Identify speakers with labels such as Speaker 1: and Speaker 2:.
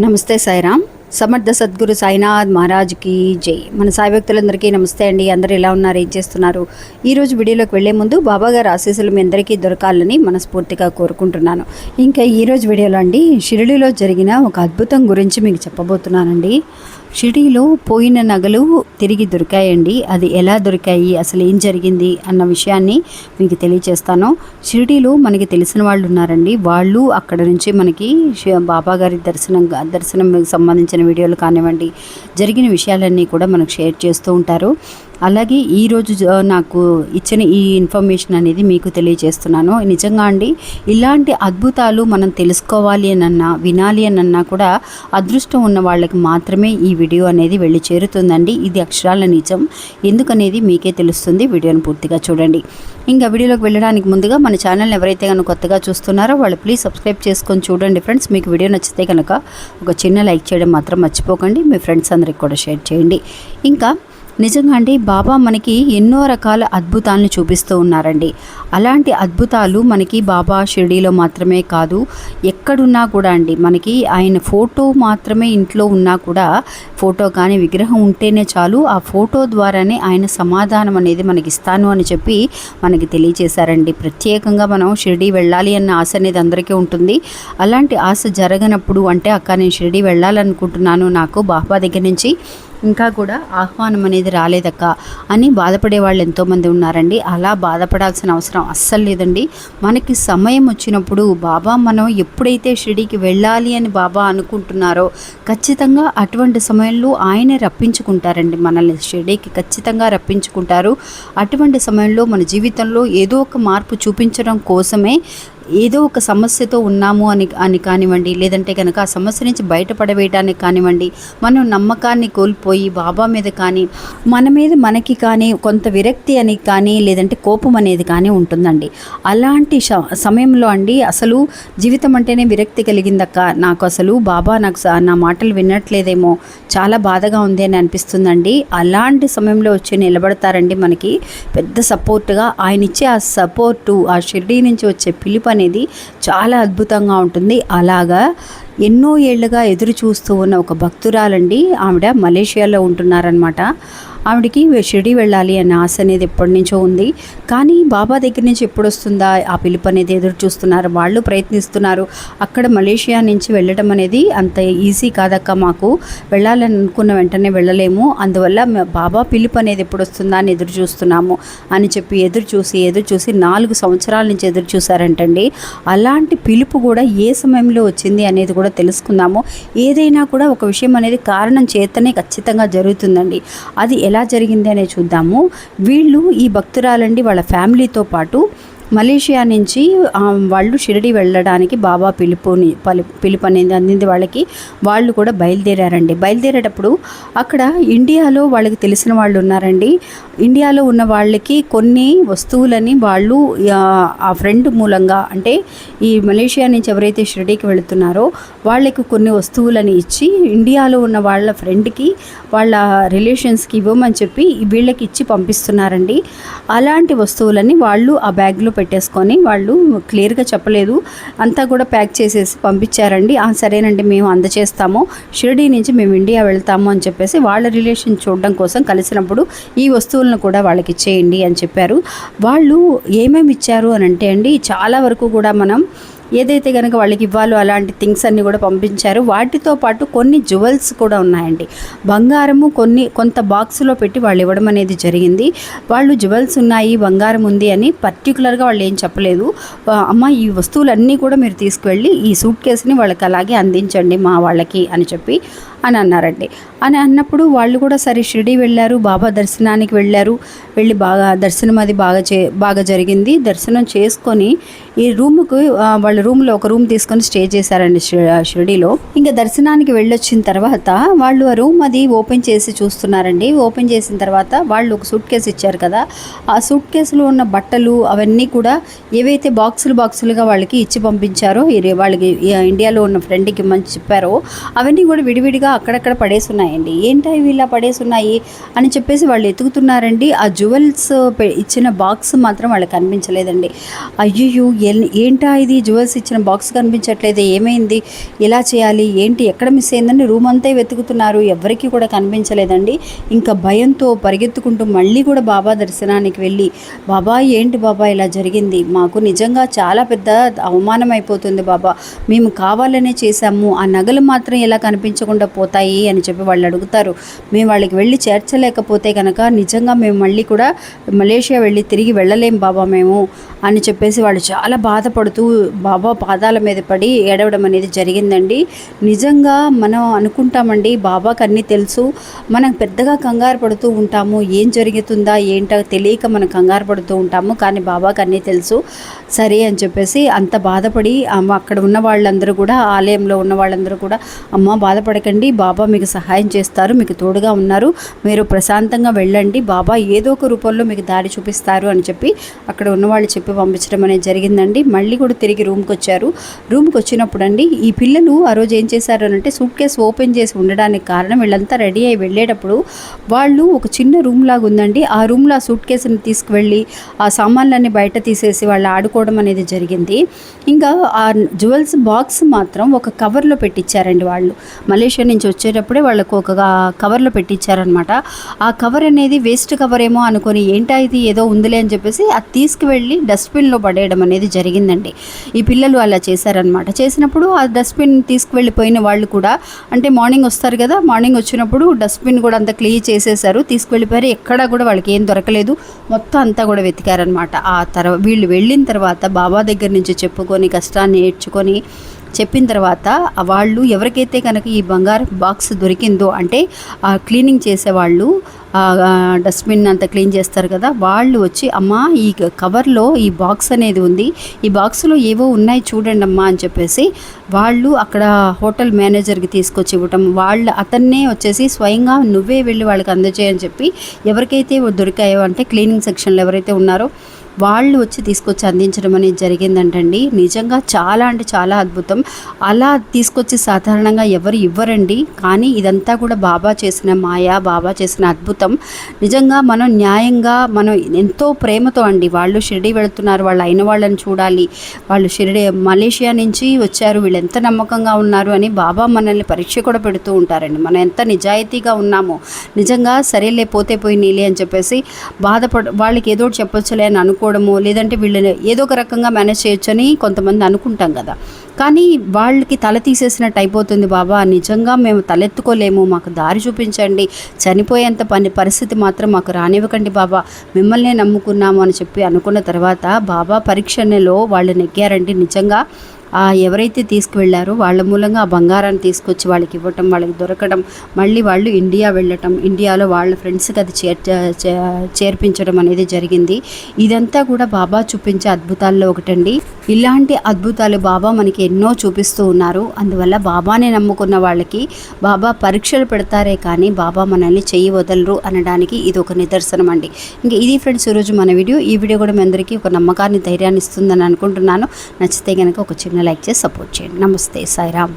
Speaker 1: నమస్తే సాయిరామ్. సమర్థ సద్గురు సాయినాథ్ మహారాజ్కి జై. మన సాయి భక్తులందరికీ నమస్తే అండి. అందరూ ఎలా ఉన్నారు, ఏం చేస్తున్నారు? ఈరోజు వీడియోలోకి వెళ్లే ముందు బాబాగారు ఆశీస్సులు మీ అందరికీ దొరకాలని మనస్ఫూర్తిగా కోరుకుంటున్నాను. ఇంకా ఈరోజు వీడియోలో అండి షిరిడీలో జరిగిన ఒక అద్భుతం గురించి మీకు చెప్పబోతున్నానండి. షిరిడీలో పోయిన నగలు తిరిగి దొరికాయండి. అది ఎలా దొరికాయి, అసలు ఏం జరిగింది అన్న విషయాన్ని మీకు తెలియచేస్తాను. షిరిడీలో మనకి తెలిసిన వాళ్ళు ఉన్నారండి. వాళ్ళు అక్కడ నుంచి మనకి బాబాగారి దర్శనం సంబంధించిన వీడియోలు కానివ్వండి, జరిగిన విషయాలన్నీ కూడా మనకు షేర్ చేస్తూ ఉంటారు. అలాగే ఈరోజు నాకు ఇచ్చిన ఈ ఇన్ఫర్మేషన్ అనేది మీకు తెలియజేస్తున్నాను. నిజంగా అండి, ఇలాంటి అద్భుతాలు మనం తెలుసుకోవాలి అనన్నా, వినాలి అనన్నా కూడా అదృష్టం ఉన్న వాళ్ళకి మాత్రమే ఈ వీడియో అనేది వెళ్ళి చేరుతుందండి. ఇది అక్షరాల నిజం. ఎందుకనేది మీకే తెలుస్తుంది. వీడియోని పూర్తిగా చూడండి. ఇంకా వీడియోలోకి వెళ్ళడానికి ముందుగా మన ఛానల్ని ఎవరైతే కనుక కొత్తగా చూస్తున్నారో వాళ్ళు ప్లీజ్ సబ్స్క్రైబ్ చేసుకొని చూడండి ఫ్రెండ్స్. మీకు వీడియో నచ్చితే కనుక ఒక చిన్న లైక్ చేయడం మాత్రం మర్చిపోకండి. మీ ఫ్రెండ్స్ అందరికి కూడా షేర్ చేయండి. ఇంకా నిజంగా అండి, బాబా మనకి ఎన్నో రకాల అద్భుతాలను చూపిస్తూ ఉన్నారండి. అలాంటి అద్భుతాలు మనకి బాబా షిరిడీలో మాత్రమే కాదు, ఎక్కడున్నా కూడా అండి, మనకి ఆయన ఫోటో మాత్రమే ఇంట్లో ఉన్నా కూడా, ఫోటో కానీ విగ్రహం ఉంటేనే చాలు, ఆ ఫోటో ద్వారానే ఆయన సమాధానం అనేది మనకి ఇస్తాను అని చెప్పి మనకి తెలియజేశారండి. ప్రత్యేకంగా మనం షిరిడీ వెళ్ళాలి అన్న ఆశ అనేది అందరికీ ఉంటుంది. అలాంటి ఆశ జరగనప్పుడు అంటే, అక్క నేను షిరిడీ వెళ్ళాలనుకుంటున్నాను, నాకు బాబా దగ్గర నుంచి ఇంకా కూడా ఆహ్వానం అనేది రాలేదక్క అని బాధపడే వాళ్ళు ఎంతోమంది ఉన్నారండి. అలా బాధపడాల్సిన అవసరం అస్సలు లేదండి. మనకి సమయం వచ్చినప్పుడు బాబా, మనం ఎప్పుడైతే షిరిడీకి వెళ్ళాలి అని బాబా అనుకుంటున్నారో ఖచ్చితంగా అటువంటి సమయంలో ఆయనే రప్పించుకుంటారండి. మనల్ని షిరిడీకి ఖచ్చితంగా రప్పించుకుంటారు. అటువంటి సమయంలో మన జీవితంలో ఏదో ఒక మార్పు చూపించడం కోసమే, ఏదో ఒక సమస్యతో ఉన్నాము అని కానివ్వండి, లేదంటే కనుక ఆ సమస్య నుంచి బయటపడవేయడానికి కానివ్వండి, మనం నమ్మకాన్ని కోల్పోయి బాబా మీద కానీ, మన మీద మనకి కానీ కొంత విరక్తి అని కానీ, లేదంటే కోపం అనేది కానీ ఉంటుందండి. అలాంటి సమయంలో అండి, అసలు జీవితం అంటేనే విరక్తి కలిగిందక్క, నాకు అసలు బాబా నాకు నా మాటలు వినట్లేదేమో, చాలా బాధగా ఉంది అని అనిపిస్తుందండి. అలాంటి సమయంలో వచ్చి నిలబడతారండి మనకి పెద్ద సపోర్ట్గా. ఆయన ఇచ్చే ఆ సపోర్టు, ఆ షిరిడీ నుంచి వచ్చే పిలుపు అనేది చాలా అద్భుతంగా ఉంటుంది. అలాగా ఎన్నో ఏళ్లుగా ఎదురు చూస్తూ ఉన్న ఒక భక్తురాలండి. ఆవిడ మలేషియాలో ఉంటున్నారనమాట. ఆవిడకి షిరిడీ వెళ్ళాలి అనే ఆశ అనేది ఎప్పటి నుంచో ఉంది. కానీ బాబా దగ్గర నుంచి ఎప్పుడు వస్తుందా ఆ పిలుపు అనేది ఎదురు చూస్తున్నారు. వాళ్ళు ప్రయత్నిస్తున్నారు. అక్కడ మలేషియా నుంచి వెళ్ళడం అనేది అంత ఈజీ కాదక్క, మాకు వెళ్ళాలని అనుకున్న వెంటనే వెళ్ళలేము, అందువల్ల బాబా పిలుపు అనేది ఎప్పుడు వస్తుందా అని ఎదురు చూస్తున్నాము అని చెప్పి ఎదురు చూసి 4 సంవత్సరాల నుంచి ఎదురు చూసారంటండి. అలాంటి పిలుపు కూడా ఏ సమయంలో వచ్చింది అనేది కూడా తెలుసుకుందాము. ఏదైనా కూడా ఒక విషయం అనేది కారణం చేతనే ఖచ్చితంగా జరుగుతుందండి. అది ఎలా జరిగింది అనేది చూద్దాము. వీళ్ళు, ఈ భక్తురాలండి, వాళ్ళ ఫ్యామిలీతో పాటు మలేషియా నుంచి వాళ్ళు షిరిడీ వెళ్ళడానికి బాబా పిలుపు అనేది అందింది వాళ్ళకి. వాళ్ళు కూడా బయలుదేరారండి. బయలుదేరేటప్పుడు అక్కడ ఇండియాలో వాళ్ళకి తెలిసిన వాళ్ళు ఉన్నారండి. ఇండియాలో ఉన్న వాళ్ళకి కొన్ని వస్తువులని వాళ్ళు ఆ ఫ్రెండ్ మూలంగా, అంటే ఈ మలేషియా నుంచి ఎవరైతే షిరిడీకి వెళుతున్నారో వాళ్ళకి కొన్ని వస్తువులని ఇచ్చి, ఇండియాలో ఉన్న వాళ్ళ ఫ్రెండ్కి, వాళ్ళ రిలేషన్స్కి ఇవ్వమని చెప్పి వీళ్ళకి ఇచ్చి పంపిస్తున్నారండి. అలాంటి వస్తువులని వాళ్ళు ఆ బ్యాగ్లో పెట్టేసుకొని, వాళ్ళు క్లియర్గా చెప్పలేదు, అంతా కూడా ప్యాక్ చేసేసి పంపించారండి. సరేనండి, మేము అందచేస్తాము, షిరిడీ నుంచి మేము ఇండియా వెళ్తాము అని చెప్పేసి వాళ్ళ రిలేషన్ చూడడం కోసం కలిసినప్పుడు ఈ వస్తువులను కూడా వాళ్ళకి ఇచ్చేయండి అని చెప్పారు. వాళ్ళు ఏమేమి ఇచ్చారు అని అంటే అండి, చాలా వరకు కూడా మనం ఏదైతే కనుక వాళ్ళకి ఇవ్వాలో అలాంటి థింగ్స్ అన్నీ కూడా పంపించారు. వాటితో పాటు కొన్ని జ్యువెల్స్ కూడా ఉన్నాయండి. బంగారము కొంత బాక్స్లో పెట్టి వాళ్ళు ఇవ్వడం అనేది జరిగింది. వాళ్ళు జ్యువెల్స్ ఉన్నాయి, బంగారం ఉంది అని పర్టికులర్గా వాళ్ళు ఏం చెప్పలేదు. అమ్మ, ఈ వస్తువులన్నీ కూడా మీరు తీసుకువెళ్ళి ఈ సూట్ కేసుని వాళ్ళకి అలాగే అందించండి మా వాళ్ళకి అని చెప్పి అని అన్నారండి. అని అన్నప్పుడు వాళ్ళు కూడా సరే షిరిడీ వెళ్ళారు, బాబా దర్శనానికి వెళ్ళి బాగా దర్శనం అది బాగా జరిగింది. దర్శనం చేసుకొని ఈ రూముకు, వాళ్ళ రూమ్లో ఒక రూమ్ తీసుకొని స్టే చేశారండి షిరిడీలో. ఇంకా దర్శనానికి వెళ్ళొచ్చిన తర్వాత వాళ్ళు ఆ రూమ్ అది ఓపెన్ చేసి చూస్తున్నారండి. ఓపెన్ చేసిన తర్వాత వాళ్ళు ఒక సూట్ కేసు ఇచ్చారు కదా, ఆ సూట్ కేసులో ఉన్న బట్టలు అవన్నీ కూడా ఏవైతే బాక్సులుగా వాళ్ళకి ఇచ్చి పంపించారో, వాళ్ళకి ఇండియాలో ఉన్న ఫ్రెండ్కి మంచి చెప్పారో అవన్నీ కూడా విడివిడిగా అక్కడక్కడ పడేసి ఉన్నాయండి. ఏంటో ఇవి ఇలా పడేసి ఉన్నాయి అని చెప్పేసి వాళ్ళు ఎతుకుతున్నారండి. ఆ జ్యువెల్స్ ఇచ్చిన బాక్స్ మాత్రం వాళ్ళకి కనిపించలేదండి. అయ్యయ్యో, ఏంటా ఇది జ్యువెల్స్ ఇచ్చిన బాక్స్ కనిపించట్లేదు, ఏమైంది, ఎలా చేయాలి, ఏంటి, ఎక్కడ మిస్ అయిందని రూమ్ అంతా వెతుకుతున్నారు. ఎవరికి కూడా కనిపించలేదండి. ఇంకా భయంతో పరిగెత్తుకుంటూ మళ్ళీ కూడా బాబా దర్శనానికి వెళ్ళి, బాబా ఏంటి బాబా ఇలా జరిగింది, మాకు నిజంగా చాలా పెద్ద అవమానం అయిపోతుంది బాబా, మేము కావాలనే చేశాము, ఆ నగలు మాత్రం ఎలా కనిపించకుండా పోతాయి అని చెప్పి వాళ్ళు అడుగుతారు. మేము వాళ్ళకి వెళ్ళి చేర్చలేకపోతే కనుక నిజంగా మేము మళ్ళీ కూడా మలేషియా వెళ్ళి తిరిగి వెళ్ళలేం బాబా మేము అని చెప్పేసి వాళ్ళు చాలా బాధపడుతూ బాబా పాదాల మీద పడి ఏడవడం అనేది జరిగిందండి. నిజంగా మనం అనుకుంటామండి బాబాకి అన్నీ తెలుసు, మనం పెద్దగా కంగారు పడుతూ ఉంటాము, ఏం జరుగుతుందా ఏంటో తెలియక మనం కంగారు పడుతూ ఉంటాము, కానీ బాబాకి అన్నీ తెలుసు. సరే అని చెప్పేసి అంత బాధపడి అక్కడ ఉన్న వాళ్ళందరూ కూడా, ఆలయంలో ఉన్న వాళ్ళందరూ కూడా, అమ్మ బాధపడకండి, బాబా మీకు సహాయం చేస్తారు, మీకు తోడుగా ఉన్నారు, మీరు ప్రశాంతంగా వెళ్ళండి, బాబా ఏదో ఒక రూపంలో మీకు దారి చూపిస్తారు అని చెప్పి అక్కడ ఉన్నవాళ్ళు చెప్పి పంపించడం అనేది జరిగిందండి. మళ్ళీ కూడా తిరిగి రూమ్కి వచ్చారు. రూమ్కి వచ్చినప్పుడు అండి ఈ పిల్లలు ఆ రోజు ఏం చేశారు అంటే సూట్ కేసు ఓపెన్ చేసి ఉండడానికి కారణం, వీళ్ళంతా రెడీ అయ్యి వెళ్ళేటప్పుడు వాళ్ళు ఒక చిన్న రూమ్ లాగా ఉందండి, ఆ రూమ్లో ఆ సూట్ కేసుని తీసుకువెళ్ళి ఆ సామాన్లన్నీ బయట తీసేసి వాళ్ళు ఆడుకోవడం అనేది జరిగింది. ఇంకా ఆ జ్యువెల్స్ బాక్స్ మాత్రం ఒక కవర్లో పెట్టించారండి. వాళ్ళు మలేషియా నుంచి వచ్చేటప్పుడే వాళ్ళకు ఒక కవర్లో పెట్టించారనమాట. ఆ కవర్ అనేది వేస్ట్ కవర్ ఏమో అనుకొని ఏంటా ఇది ఏదో ఉందిలే అని చెప్పేసి అది తీసుకువెళ్ళి డస్ట్బిన్లో పడేయడం అనేది జరిగిందండి. ఈ పిల్లలు అలా చేశారనమాట. చేసినప్పుడు ఆ డస్ట్బిన్ తీసుకువెళ్ళిపోయిన వాళ్ళు కూడా, అంటే మార్నింగ్ వస్తారు కదా, మార్నింగ్ వచ్చినప్పుడు డస్ట్బిన్ కూడా అంతా క్లీన్ చేసేసారు, తీసుకువెళ్ళిపోయారు. ఎక్కడా కూడా వాళ్ళకి ఏం దొరకలేదు, మొత్తం అంతా కూడా వెతికారనమాట. ఆ తర్వాత వీళ్ళు వెళ్ళిన తర్వాత బాబా దగ్గర నుంచి చెప్పుకొని కష్టాన్ని నేర్చుకొని చెప్పిన తర్వాత వాళ్ళు ఎవరికైతే కనుక ఈ బంగారు బాక్స్ దొరికిందో, అంటే ఆ క్లీనింగ్ చేసేవాళ్ళు డస్ట్బిన్ అంతా క్లీన్ చేస్తారు కదా, వాళ్ళు వచ్చి అమ్మా ఈ కవర్లో ఈ బాక్స్ అనేది ఉంది, ఈ బాక్స్లో ఏవో ఉన్నాయి చూడండి అమ్మా అని చెప్పేసి వాళ్ళు అక్కడ హోటల్ మేనేజర్కి తీసుకొచ్చి ఇవ్వటం, అతన్నే వచ్చేసి స్వయంగా నువ్వే వెళ్ళి వాళ్ళకి అందజేయని చెప్పి ఎవరికైతే దొరికాయో, అంటే క్లీనింగ్ సెక్షన్లో ఎవరైతే ఉన్నారో వాళ్ళు వచ్చి తీసుకొచ్చి అందించడం అనేది జరిగిందంటండి. నిజంగా చాలా అంటే చాలా అద్భుతం. అలా తీసుకొచ్చి సాధారణంగా ఎవరు ఇవ్వరండి, కానీ ఇదంతా కూడా బాబా చేసిన మాయ, బాబా చేసిన అద్భుతం. నిజంగా మనం న్యాయంగా, మనం ఎంతో ప్రేమతో అండి, వాళ్ళు షిరిడి వెళుతున్నారు, వాళ్ళు అయిన వాళ్ళని చూడాలి, వాళ్ళు షిరిడి మలేషియా నుంచి వచ్చారు, వీళ్ళు ఎంత నమ్మకంగా ఉన్నారు అని బాబా మనల్ని పరీక్ష కూడా పెడుతూ ఉంటారండి. మనం ఎంత నిజాయితీగా ఉన్నామో, నిజంగా సరేలే పోతే పోయి నీలే అని చెప్పేసి వాళ్ళకి ఏదో చెప్పొచ్చులే అని అనుకోవడము, లేదంటే వీళ్ళని ఏదో ఒక రకంగా మేనేజ్ చేయొచ్చని కొంతమంది అనుకుంటాం కదా, కానీ వాళ్ళకి తల తీసేసినట్టు అయిపోతుంది. బాబా నిజంగా మేము తలెత్తుకోలేము, మాకు దారి చూపించండి, చనిపోయేంత పరిస్థితి మాత్రం మాకు రానివ్వకండి బాబా, మిమ్మల్నే నమ్ముకున్నాము అని చెప్పి అనుకున్న తర్వాత బాబా పరీక్షలో వాళ్ళు నెగ్గారండి. నిజంగా ఎవరైతే తీసుకువెళ్ళారో వాళ్ళ మూలంగా ఆ బంగారాన్ని తీసుకొచ్చి వాళ్ళకి ఇవ్వటం, వాళ్ళకి దొరకడం, మళ్ళీ వాళ్ళు ఇండియా వెళ్ళటం, ఇండియాలో వాళ్ళ ఫ్రెండ్స్కి అది చేర్పించడం అనేది జరిగింది. ఇదంతా కూడా బాబా చూపించే అద్భుతాల్లో ఒకటండి. ఇలాంటి అద్భుతాలు బాబా మనకి ఎన్నో చూపిస్తూ ఉన్నారు. అందువల్ల బాబానే నమ్ముకున్న వాళ్ళకి బాబా పరీక్షలు పెడతారే కానీ బాబా మనల్ని చెయ్యి వదలరు అనడానికి ఇది ఒక నిదర్శనం అండి. ఇంకా ఇది ఫ్రెండ్స్ ఈరోజు మన వీడియో. ఈ వీడియో కూడా మీ అందరికీ ఒక నమ్మకాన్ని, ధైర్యాన్ని ఇస్తుందని అనుకుంటున్నాను. నచ్చితే కనుక ఒక చిన్న లైక్ చేసి సపోర్ట్ చేయండి. నమస్తే, సాయిరామ్.